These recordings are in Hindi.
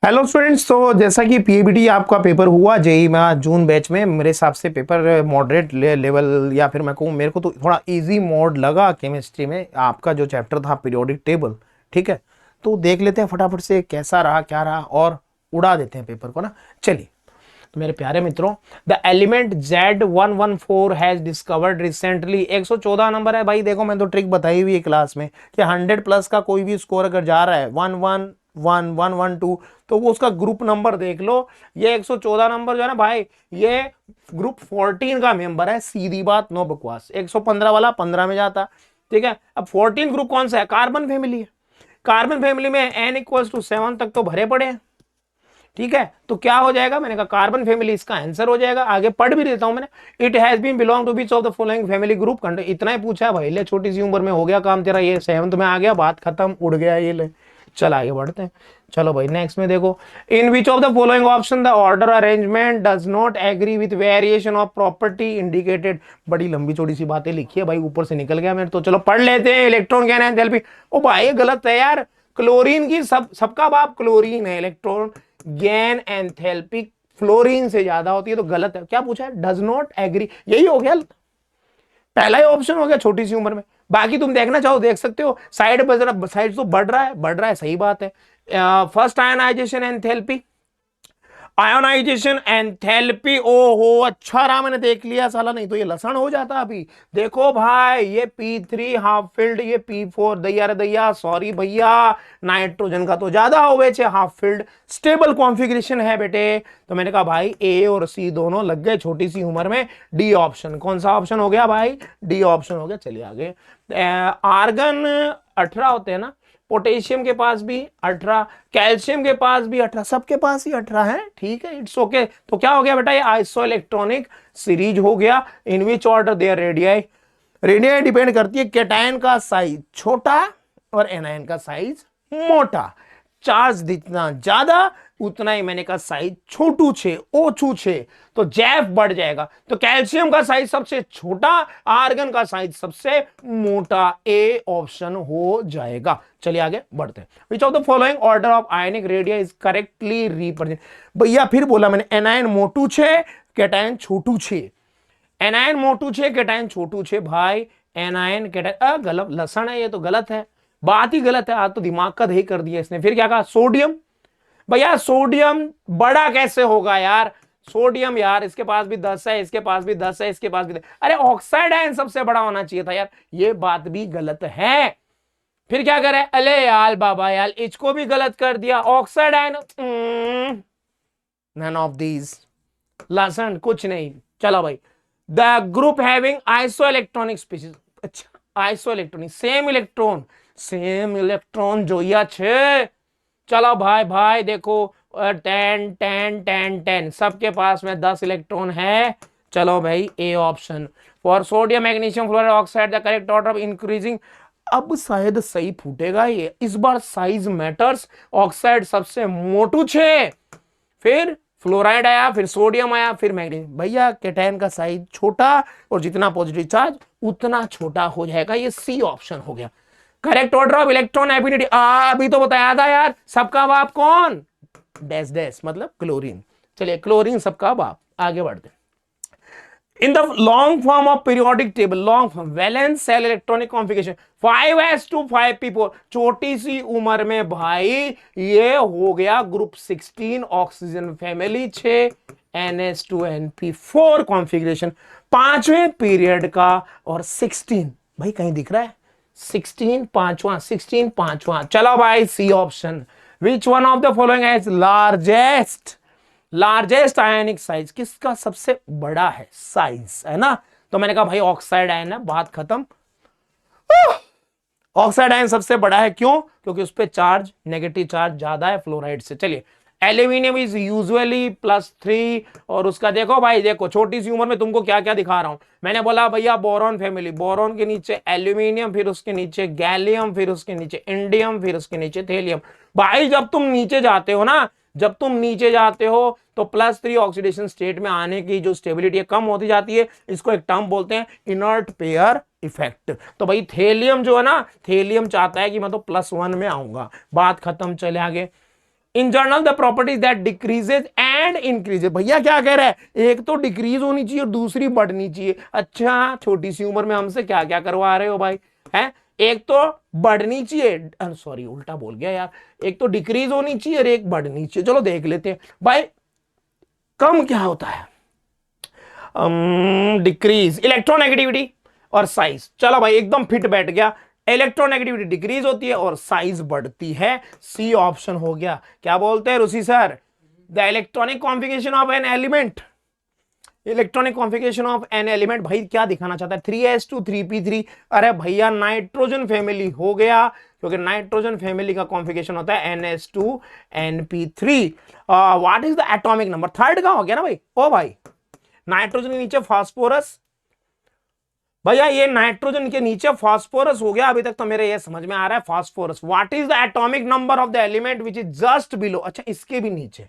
Hello students. तो जैसा कि पीएबीटी आपका पेपर हुआ जेई में जून बैच में, मेरे हिसाब से पेपर मॉडरेट लेवल या फिर मैं कहूँ मेरे को तो थोड़ा इजी मोड लगा केमिस्ट्री में। आपका जो चैप्टर था पीरियोडिक टेबल, ठीक है, तो देख लेते हैं फटाफट से कैसा रहा क्या रहा और उड़ा देते हैं पेपर को ना। चलिए, तो मेरे प्यारे मित्रों, the element Z114 has discovered recently. 114 number है भाई। देखो, मैंने तो ट्रिक बताई हुई है क्लास में कि 100 प्लस का कोई भी स्कोर अगर जा रहा है 111 112, तो वो उसका ग्रुप नंबर देख लो। ये 114 नंबर जो है ना भाई, ये ग्रुप 14 का मेंबर है। सीधी बात, नो बकवास। 115 वाला 15 में जाता, ठीक है। अब 14 ग्रुप कौन सा है? कार्बन फैमिली है। कार्बन फैमिली में n=7 तक तो भरे पड़े हैं, ठीक है। तो क्या हो जाएगा? मैंने कहा कार्बन फैमिली इसका आंसर हो जाएगा। आगे पढ़ भी देता हूं मैंने। It has been belong to which of the following family group. इतना ही पूछा है भाई, ले छोटी सी उम्र में हो गया काम तेरा, ये 7th में आ गया, बात खत्म, उड़ गया ये। ले चल आगे बढ़ते हैं। चलो भाई, नेक्स्ट में देखो, in which of the following option the order arrangement does not agree with variation of property indicated. बड़ी लंबी चौड़ी सी बातें लिखी है भाई, ऊपर से निकल गया मेरे तो। चलो पढ़ लेते हैं। इलेक्ट्रॉन गैन एंथैल्पी, ओ भाई ये गलत है यार। क्लोरीन की सबका बाप क्लोरीन है। इलेक्ट्रॉन गैन एंथैल्पी फ्लोरीन से ज्यादा होती है, तो गलत है। क्या पूछा है? डज नॉट एग्री, यही हो गया, पहला ही ऑप्शन हो गया छोटी सी उम्र में। बाकी तुम देखना चाहो देख सकते हो। साइड पर जरा, साइड तो बढ़ रहा है, बढ़ रहा है, सही बात है। First ionization enthalpy, ionization enthalpy, ओहो अच्छा रहा मैंने देख लिया साला, नहीं तो ये लसण हो जाता अभी। देखो भाई, ये P3 हाफ फिल्ड, ये P4 दैया रे दैया, सॉरी भैया, नाइट्रोजन का तो ज्यादा हो गए हाफ फिल्ड। स्टेबल कॉन्फ़िगरेशन है बेटे। तो मैंने कहा भाई ए और सी दोनों लग गए छोटी सी उम्र में। डी ऑप्शन, कौन सा ऑप्शन हो गया भाई? डी ऑप्शन हो गया। चलिए आगे। आर्गन 18 होते हैं ना, पोटेशियम के पास भी 18, कैल्शियम के पास भी 18, सबके पास ही 18 है, ठीक है, इट्स ओके। तो क्या हो गया बेटा? ये आइसो इलेक्ट्रॉनिक सीरीज हो गया। In which order their radii, radii depend करती है कैटायन का साइज छोटा और एनायन का साइज मोटा। चार्ज जितना ज्यादा उतना ही मैंने कहा साइज छोटू छे, ओछू छे, तो जैफ बढ़ जाएगा। तो कैल्शियम का साइज सबसे छोटा, आर्गन का साइज सबसे मोटा, ए ऑप्शन हो जाएगा। चलिए आगे बढ़ते हैं। Which of the following order of ionic radii is correctly represent. भैया फिर बोला मैंने, एनायन मोटू छे, कैटायन छोटू छे। एनायन मोटू छे, कैटायन छोटू छे भाई। एनायन कैटायन गलत, लसण है ये, तो गलत है, बात ही गलत है। आज तो दिमाग का दही कर दिया इसने। फिर क्या कहा? सोडियम। भैया सोडियम बड़ा कैसे होगा यार? सोडियम यार, इसके पास भी 10 है, इसके पास भी 10 है, इसके पास भी 10। अरे ऑक्साइड आयन सबसे बड़ा होना चाहिए था यार, ये बात भी गलत है। फिर क्या करे? अले यार बाबा यार, इसको भी गलत कर दिया। Oxide ion none of these, लसन कुछ नहीं। चलो भाई, the group having isoelectronic species. अच्छा, आइसो इलेक्ट्रॉनिक, सेम इलेक्ट्रॉन जोइया छे। चलो भाई भाई देखो, 10 10 10 10, सबके पास में 10 इलेक्ट्रॉन है। चलो भाई, A option. For sodium magnesium fluoride oxide the correct order of increasing. अब शायद सही फूटेगा ये इस बार। Size matters. ऑक्साइड सबसे मोटू छे, फिर फ्लोराइड आया, फिर सोडियम आया, फिर मैग्नीशियम। भैया कैटायन का साइज छोटा और जितना पॉजिटिव चार्ज उतना छोटा हो जाएगा। ये सी ऑप्शन हो गया। Correct order of electron affinity, अभी तो बताया था यार, सबका बाप कौन? डैश डैश मतलब क्लोरीन। चलिए, क्लोरीन सबका बाप। आगे बढ़ते। In the long form of periodic table, long form valence shell electronic configuration 5s2 5p4। छोटी सी उम्र में भाई ये हो गया group 16 oxygen family 6 NH2NP4 configuration, पांचवें पीरियड का। और 16 भाई कहीं दिख रहा है? 16 पांचवा, 16 पांचवा। चलो भाई, C option. Which one of the following has largest ionic size, किसका सबसे बड़ा है साइज, है ना? तो मैंने कहा भाई ऑक्साइड आयन है, बात खत्म। ऑक्साइड आयन सबसे बड़ा है, क्यों? क्योंकि उस पर चार्ज, नेगेटिव चार्ज ज्यादा है फ्लोराइड से। चलिए, एल्यूमिनियम इज यूजुअली +3। और उसका देखो भाई, देखो छोटी सी उम्र में तुमको क्या क्या दिखा रहा हूं। मैंने बोला भैया बोरॉन फैमिली, बोरॉन के नीचे एल्यूमिनियम, फिर उसके नीचे गैलियम, फिर उसके नीचे इंडियम, फिर उसके नीचे थेलियम। भाई जब तुम नीचे जाते हो ना, जब तुम नीचे जाते हो तो +3 ऑक्सीडेशन स्टेट में आने की जो स्टेबिलिटी है कम होती जाती है। इसको एक टर्म बोलते हैं इनर्ट पेयर इफेक्ट। तो भाई थेलियम जो है ना, थेलियम चाहता है कि मैं तो +1 में आऊंगा, बात खत्म। चले आगे। In general the properties that decreases and increases. भैया क्या कह रहा है, एक तो डिक्रीज होनी चाहिए और दूसरी बढ़नी चाहिए। अच्छा, छोटी सी उम्र में हमसे क्या क्या करवा रहे हो भाई, है? एक तो बढ़नी चाहिए, सॉरी उल्टा बोल गया यार, एक तो डिक्रीज होनी चाहिए और एक बढ़नी चाहिए। चलो देख लेते हैं भाई, कम क्या होता है, डिक्रीज इलेक्ट्रोनेगेटिविटी और साइज। चलो भाई एकदम फिट बैठ गया, इलेक्ट्रोनेगेटिविटी डिक्रीज होती है और साइज बढ़ती है। सी ऑप्शन हो गया। क्या बोलते हैं Rishi sir, the electronic configuration of an element, electronic configuration of an element. भाई क्या दिखाना चाहता है, 3s2 3p3। अरे भैया नाइट्रोजन फैमिली हो गया, क्योंकि नाइट्रोजन फैमिली का कॉन्फ़िगरेशन होता है NH2 NP3। What is the atomic number, third का हो गया ना भाई। ओ भाई नाइट्रोजन के नीचे फास्फोरस, भैया ये नाइट्रोजन के नीचे फास्फोरस हो गया। अभी तक तो मेरे ये समझ में आ रहा है phosphorus. What is the atomic number of the element which is just below. अच्छा इसके भी नीचे,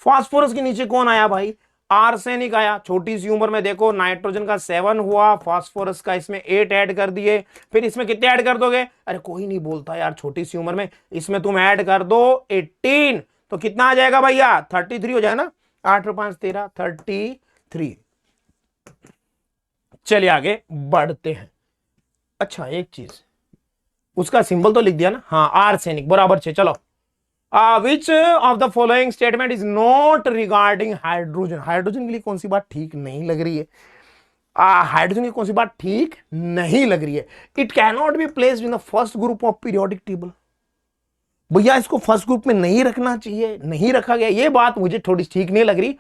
फास्फोरस के नीचे कौन आया भाई, आर्सेनिक आया। छोटी सी उम्र में देखो नाइट्रोजन का 7 हुआ, फास्फोरस का इसमें 8 ऐड कर दिए, फिर इसमें कितने ऐड कर दोगे, अरे कोई नहीं बोलता यार छोटी सी उम्र में, इसमें तुम ऐड कर दो 18, तो कितना आ जाएगा भैया, 33 हो जाएगा ना, 8 और 5 13, 33। चलिए आगे बढ़ते हैं। अच्छा एक चीज, उसका सिंबल तो लिख दिया ना, हाँ आर्सेनिक बराबर 6। चलो विच of the following statement is not regarding hydrogen. Hydrogen के लिए कौन सी बात ठीक नहीं लग रही है, हाइड्रोजन की कौन सी बात ठीक नहीं लग रही है। It can not be placed in the first group of periodic table. भैया इसको फर्स्ट ग्रुप में नहीं रखना चाहिए, नहीं रखा गया, ये बात मुझे थोड़ी ठीक नहीं लग रही।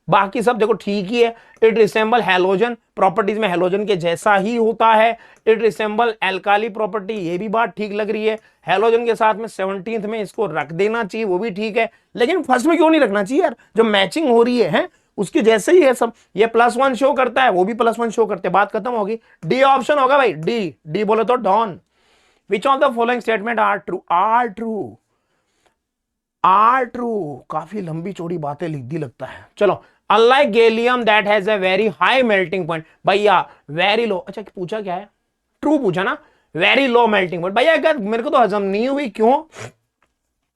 बाकी सब देखो ठीक ही है। इट रिसेंबल हैलोजन, प्रॉपर्टीज में हैलोजन के जैसा ही होता है। इट रिसेंबल एल्काली प्रॉपर्टी, ये भी बात ठीक लग रही है। हैलोजन के साथ में 17th में इसको रख देना चाहिए, वो भी ठीक है। लेकिन फर्स्ट में क्यों नहीं रखना चाहिए यार, जो मैचिंग हो रही है उसके जैसे ही है सब। ये +1 शो करता है, वो भी +1 शो करते हैं, बात खत्म होगी। डी ऑप्शन होगा भाई, डी बोले तो Don. Which of the following statement are true, are true. काफी लंबी चौड़ी बातें लिख दी लगता है। चलो, unlike gallium that has a very high melting point. भैया वेरी लो, अच्छा पूछा क्या है, ट्रू पूछा ना, वेरी लो मेल्टिंग पॉइंट। भैया अगर मेरे को तो हजम नहीं हुई, क्यों,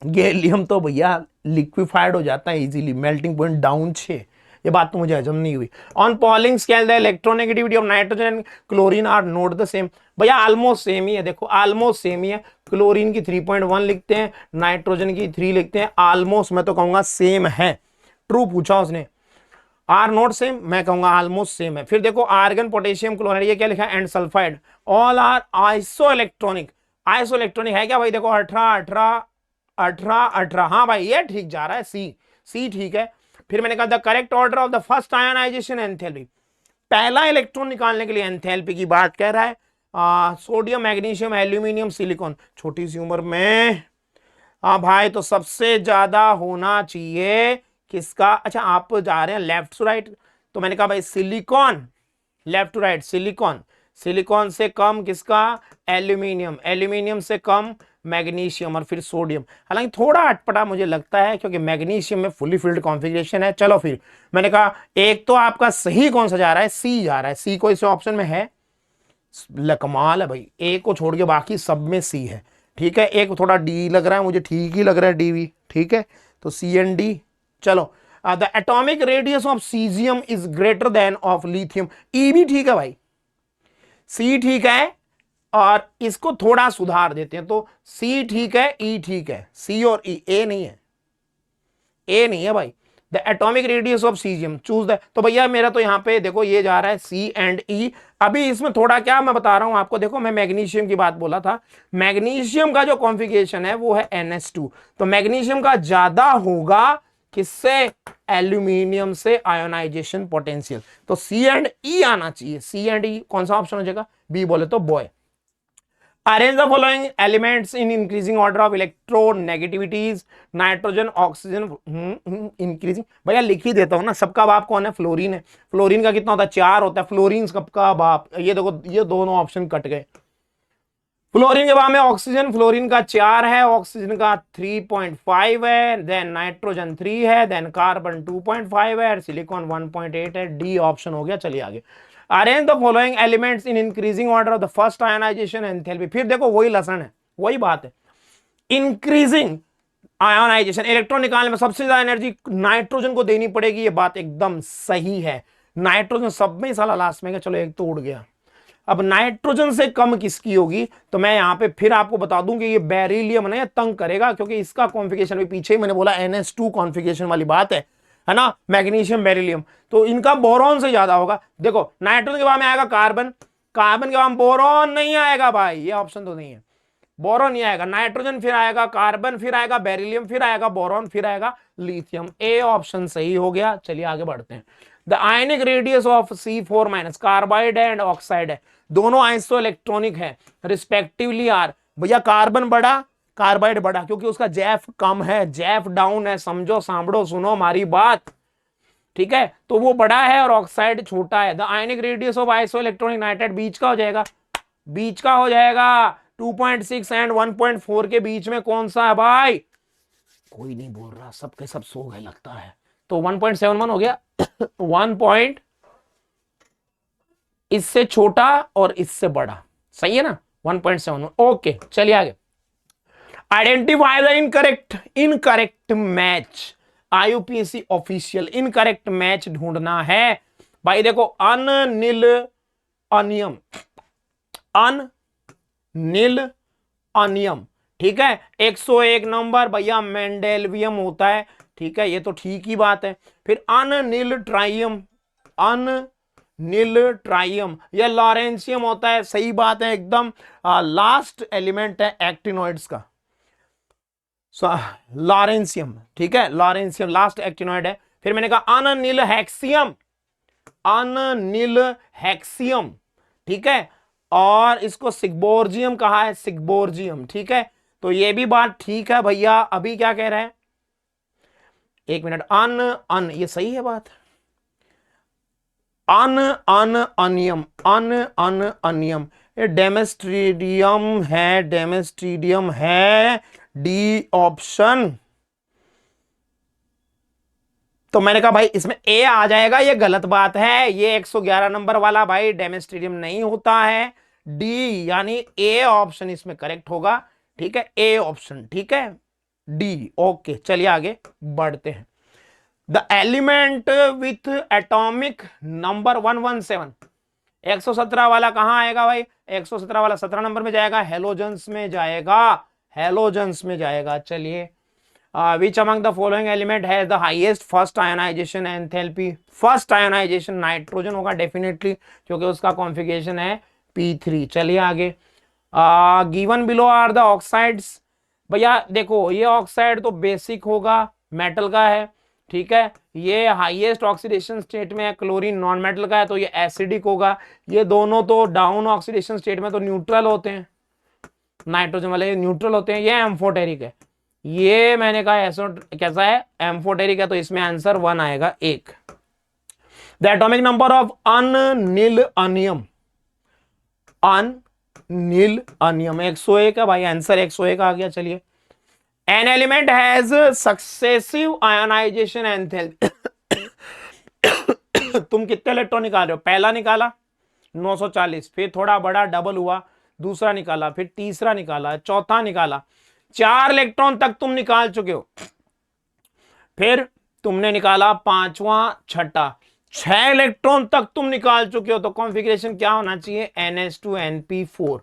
गैलियम तो भैया लिक्विफाइड हो जाता है इजीली, मेल्टिंग पॉइंट डाउन 6, ये बात तो मुझे हजम नहीं हुई। On Pauling scale the electronegativity of nitrogen and chlorine are not the same. भैया ऑलमोस्ट सेम ही है, देखो ऑलमोस्ट सेम ही है। क्लोरीन की 3.1 लिखते हैं, नाइट्रोजन की 3 लिखते हैं, ऑलमोस्ट मैं तो कहूंगा सेम है। ट्रू पूछा उसने, आर नॉट सेम, मैं कहूंगा ऑलमोस्ट सेम है। फिर देखो आर्गन पोटेशियम क्लोराइड, ये क्या लिखा है, and sulphide, all are isoelectronic. Isoelectronic है क्या भाई, देखो 18 18 18 18, हाँ भाई ये ठीक जा रहा है, सी ठीक है। फिर मैंने कहा the correct order of the first ionization enthalpy, पहला इलेक्ट्रॉन निकालने के लिए एंथैल्पी की बात कह रहा है। सोडियम मैग्नीशियम एल्यूमिनियम सिलिकॉन, छोटी सी उम्र में हाँ भाई, तो सबसे ज्यादा होना चाहिए किसका, अच्छा आप जा रहे हैं लेफ्ट टू राइट, तो मैंने कहा भाई silicon, left to right silicon, silicon से कम किसका, एल्यूमिनियम, एल्यूमिनियम से कम मैग्नीशियम और फिर सोडियम। हालांकि थोड़ा अटपटा मुझे लगता है क्योंकि मैग्नीशियम में फुली फिल्ड कॉन्फ़िगरेशन है। चलो फिर मैंने कहा एक तो आपका सही कौन सा जा रहा है, सी जा रहा है, सी कोई से ऑप्शन में है, कमाल है भाई, ए को छोड़ के बाकी सब में सी है, ठीक है। एक थोड़ा डी लग रहा है मुझे, ठीक ही लग रहा है डी भी, ठीक है, तो सी एंड डी। चलो the atomic radius of caesium is greater than of lithium, E भी ठीक है भाई, सी ठीक है, और इसको थोड़ा सुधार देते हैं तो सी ठीक है, ई ठीक है, सी और ई, ए नहीं है, ए नहीं है भाई। The atomic radius of caesium choose the, तो भैया मेरा तो यहाँ पे देखो ये जा रहा है सी एंड ई। अभी इसमें थोड़ा क्या मैं बता रहा हूं आपको, देखो मैं मैग्नीशियम की बात बोला था, मैग्नीशियम का जो कॉन्फ़िगरेशन है वो है NH2, तो मैग्नीशियम का ज्यादा होगा किससे, एल्यूमिनियम से आयोनाइजेशन पोटेंशियल, तो सी एंड ई आना चाहिए। सी एंड ई कौन सा ऑप्शन हो जाएगा, बी बोले तो boy. Arrange the following elements in increasing order of electronegativities, nitrogen oxygen increasing. भैया लिख ही देता हूं ना, सबका बाप कौन है, फ्लोरीन है। फ्लोरीन का कितना होता है, 4 होता है, फ्लोरीन सबका बाप, ये देखो ये दोनों ऑप्शन कट गए। फ्लोरीन के बाद में ऑक्सीजन, फ्लोरीन का 4 है, ऑक्सीजन का 3.5 है, देन नाइट्रोजन 3 है, देन कार्बन 2.5 है, सिलिकॉन 1.8 है, डी ऑप्शन हो गया। चलिए आगे, arrange the following elements in increasing order of the first ionization enthalpy. फिर देखो वही लसन है, वही बात है, इंक्रीजिंग आयोनाइजेशन, इलेक्ट्रॉन निकालने में सबसे ज्यादा एनर्जी नाइट्रोजन को देनी पड़ेगी, ये बात एकदम सही है। नाइट्रोजन सब में साला लास्ट में, चलो एक तो उड़ गया। अब नाइट्रोजन से कम किसकी होगी, तो मैं यहां पे फिर आपको बता दूं कि ये बेरिलियम ना तंग करेगा, क्योंकि इसका कॉन्फ़िगरेशन भी पीछे ही मैंने बोला NS2 कॉन्फ़िगरेशन वाली बात है ना, मैग्नीशियम बेरिलियम, तो इनका बोरॉन से ज्यादा होगा। देखो नाइट्रोजन के बाद में आएगा कार्बन, कार्बन के बाद बोरॉन नहीं आएगा भाई, ये ऑप्शन तो नहीं है, बोरॉन नहीं आएगा, नाइट्रोजन फिर आएगा, कार्बन फिर आएगा, बेरिलियम फिर आएगा, बोरॉन फिर आएगा, लिथियम। ए ऑप्शन सही हो गया। चलिए आगे बढ़ते हैं। The ionic radius of C4- carbide and oxide है, दोनों आइसो इलेक्ट्रॉनिक है रिस्पेक्टिवली आर। भैया कार्बन बड़ा, कार्बाइड बड़ा, क्योंकि उसका जैफ कम है, जैफ डाउन है, समझो सांभड़ो सुनो हमारी बात, ठीक है, तो वो बड़ा है और ऑक्साइड छोटा है। The ionic radius of isoelectronic nitride बीच का हो जाएगा, बीच का हो जाएगा 2.6 एंड 1.4 के बीच में कौन सा है भाई, कोई नहीं बोल रहा, सबके सब सो गए लगता है, तो 1.71 हो गया 1 पॉइंट, इससे छोटा और इससे बड़ा, सही है ना, 1.71। ओके चलिए आगे। Identify the incorrect match, IUPAC official incorrect match ढूंढना है भाई। देखो अनिल अनियम, अनिल अनियम, ठीक है, 101 नंबर भैया मेंडेलवियम होता है, ठीक है, ये तो ठीक ही बात है। फिर अनिल ट्राइयम, अनिल ट्राइयम, यह लॉरेंशियम होता है, सही बात है एकदम। लास्ट एलिमेंट है एक्टिनॉइड्स का, लॉरेंशियम, ठीक है, लॉरेंशियम लास्ट एक्टिनॉइड है। फिर मैंने कहा अनिल हेक्सियम, अनिल हेक्सियम, ठीक है, और इसको सिग्बोर्जियम कहा है, सिग्बोर्जियम, ठीक है, तो ये भी बात ठीक है भैया। अभी क्या कह रहा है, एक मिनट, अन ये सही है बात, अनियम, अनियम, ये डेमेस्ट्रीडियम है, डेमेस्ट्रीडियम है, डी ऑप्शन। तो मैंने कहा भाई इसमें ए आ जाएगा, ये गलत बात है, ये 111 नंबर वाला भाई डेमेस्ट्रीडियम नहीं होता है, डी यानी ए ऑप्शन इसमें करेक्ट होगा, ठीक है, ए ऑप्शन, ठीक है, डी। ओके चलिए आगे बढ़ते हैं। The element with atomic number 117, 117 वाला कहां आएगा भाई, 117 वाला 17 नंबर में जाएगा, हेलोजेंस में जाएगा, हेलोजेंस में जाएगा। चलिए which among the following element has the highest first ionization enthalpy, first ionization nitrogen होगा डेफिनेटली, क्योंकि उसका कॉन्फ़िगरेशन है P3। चलिए आगे। Given below are the oxides, भैया देखो ये ऑक्साइड तो बेसिक होगा, मेटल का है, ठीक है, ये हाईएस्ट ऑक्सीडेशन स्टेट में है, क्लोरीन नॉन मेटल का है, तो ये एसिडिक होगा। ये दोनों तो डाउन ऑक्सीडेशन स्टेट में तो न्यूट्रल होते हैं, नाइट्रोजन वाले न्यूट्रल होते हैं। ये एम्फोटेरिक है, ये मैंने कहा ऐसा कैसा है, एम्फोटेरिक है, तो इसमें आंसर 1 आएगा, 1। The atomic number of unnilunium, unnilunium 101 है भाई, आंसर 101 आ गया। चलिए, an element has successive ionization enthalpy, तुम कितने इलेक्ट्रॉन निकाल रहे हो, पहला निकाला 940, फिर थोड़ा बड़ा डबल हुआ, दूसरा निकाला, फिर तीसरा निकाला, चौथा निकाला, 4 इलेक्ट्रॉन तक तुम निकाल चुके हो, फिर तुमने निकाला पांचवा, छठा, 6 इलेक्ट्रॉन तक तुम निकाल चुके हो, तो कॉन्फ़िगरेशन क्या होना चाहिए, NH2NP4।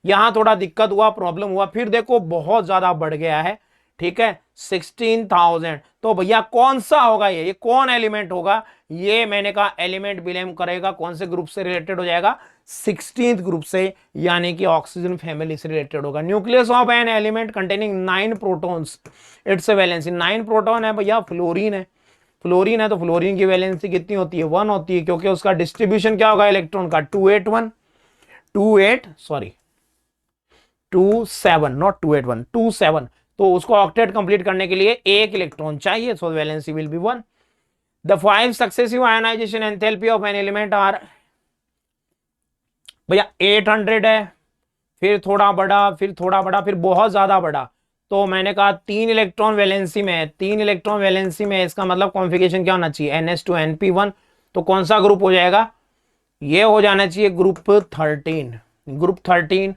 यहां थोड़ा दिक्कत हुआ, प्रॉब्लम हुआ, फिर देखो बहुत ज्यादा बढ़ गया है, ठीक है, 16,000। तो भैया कौन सा होगा ये कौन एलिमेंट होगा, ये मैंने कहा एलिमेंट बिलोंग करेगा कौन से ग्रुप से रिलेटेड हो जाएगा, 16th ग्रुप से, यानी कि ऑक्सीजन फैमिली से रिलेटेड होगा। Nucleus of an element containing 9 protons, it's valency 9 proton है भैया, फ्लोरीन है, फ्लोरीन है, तो फ्लोरीन की वैलेंसी कितनी होती है, 1 होती है, क्योंकि उसका डिस्ट्रीब्यूशन क्या होगा इलेक्ट्रॉन का, 27, नॉट 281, 27, तो उसको ऑक्टेट कंप्लीट करने के लिए 1 इलेक्ट्रॉन चाहिए, so valency will be 1। The 5 successive ionization enthalpy of an element are, भैया 800 है, फिर थोड़ा बड़ा, फिर थोड़ा बड़ा, फिर बहुत ज्यादा बड़ा, तो मैंने कहा 3 इलेक्ट्रॉन वैलेंसी में है, 3 इलेक्ट्रॉन वैलेंसी में, इसका मतलब कॉन्फ़िगरेशन क्या होना चाहिए, NH2NP1, तो कौन सा ग्रुप हो जाएगा, ये हो जाना चाहिए group 13, group 13।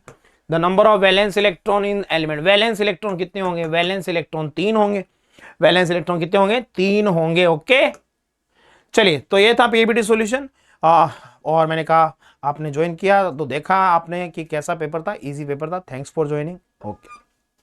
The number of valence electron in element, valence electron कितने होंगे, वैलेंस इलेक्ट्रॉन 3 होंगे, वैलेंस इलेक्ट्रॉन कितने होंगे, 3 होंगे। ओके चलिए, तो ये था पीएबीटी सॉल्यूशन। और मैंने कहा आपने ज्वाइन किया तो देखा आपने कि कैसा पेपर था, इजी पेपर था। Thanks for joining. ओके।